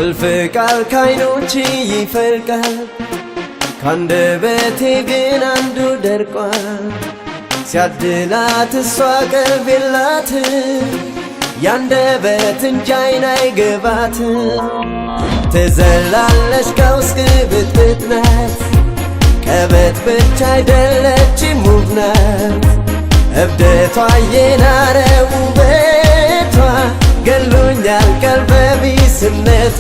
እልፍ ቃል ካይኖች ይፈልቃል ካንደበቴ ግን አንዱ ደርቋል። ሲያድላት እሷ ቀልብ የላት ያንደበት እንጂ አይን አይገባት። ትዘላለች ከውስጥ ብጥብጥ ናት ቀበት ብቻ አይደለችም ውብ ናት። እብደቷ የናረ ውበቷ ገሎኛል ቀልበ ቢስነቷ።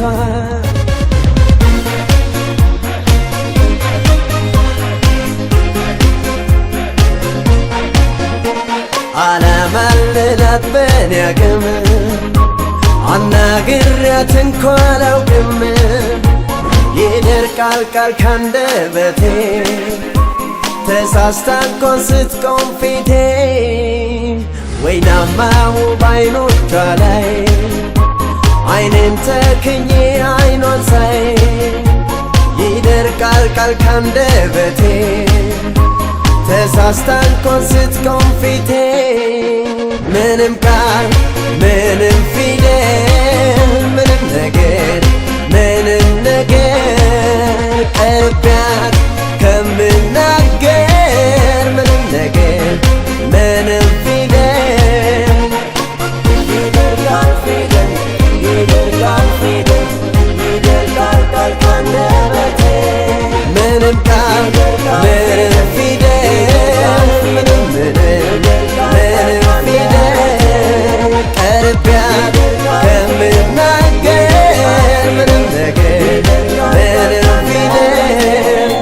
አላማልላት በኔ አቅም አናግሪያት እንኳ አላውቅም። ይደርቃል ቃል ካንደበቴ ተሳስታ እንኳን ስትቆም ፊቴ ወይናማ ውብ አይኖቿ ላይ አይኔን ተክኜ አይኗን ሳይ ይደርቃል ቃል ካንደበቴ ተሳስታ እንኳን ስትቆም ፊቴ ምንም ቃል ምንም ፊደል ምንም ነገር ቀርቢያት ከምናገር ምንም ነገር ምንም ፊደል ይደርቃል ፊደል ይደርቃል ፊደል ይደርቃል ቃል ካንደበቴ ምንም ቃል ምንም ፊደል ምንም ፊደል ቀርቢያት ከምናገር ምንም ነገር ምንም ፊደል።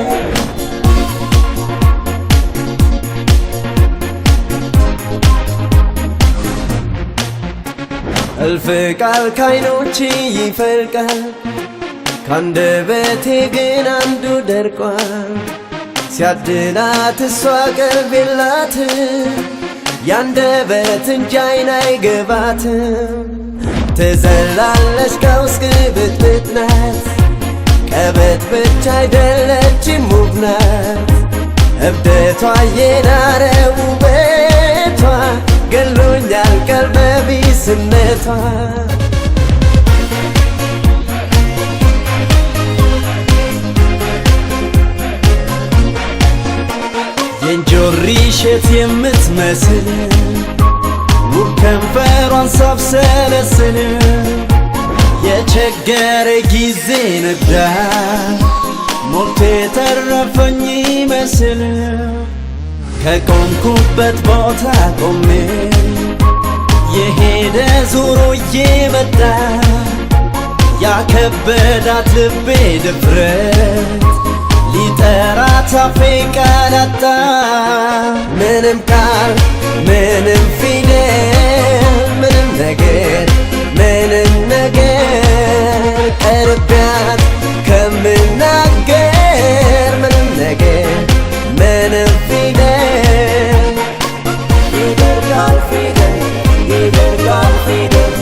እልፍ ቃል ካይኖች ይፈልቃል ካንደበቴ ግን አንዱ ደርቋል። ሲያድላት እሷ ቀልብ የላት ያንደበት እንጂ አይን አይገባት። ትዘላለች ከውስጥ ብጥብጥ ናት ቀበት ብቻ አይደለችም ውብ ናት። እብደቷ የናረ ውበቷ ገሎኛል ቀልበ ቢስነቷ። የእንጆሪ እሸት የምትመስል ውብ ከንፈሯን ሳብሰለስል የቸገረ ጊዜ ነግዳ ሞልቶ የተረፈኝ ይመስል ከቆምኩበት ቦታ ቆሜ የሄደ ዞሮ እየመጣ ያከበዳት ልቤ ድፍረት ሊጠራት አፌ ቃል አጣ። ምንም ቃል ምንም ፊደል ምንም ነገር ቀርቢያት ከምናገር ምንም ነገር ምንም ፊደል ይደርቃል ፊደል ይደርቃል ፊደል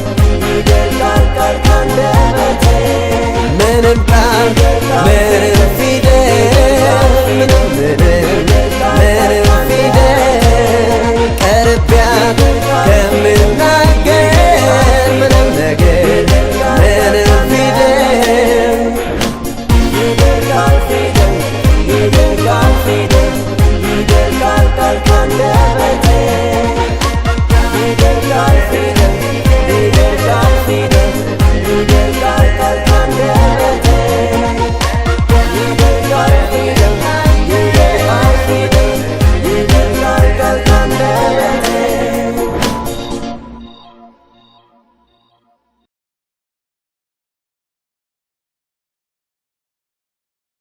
ይደርቃል ቃል ካንደበቴ ምንም ቃል ምንም ፊደል ምንም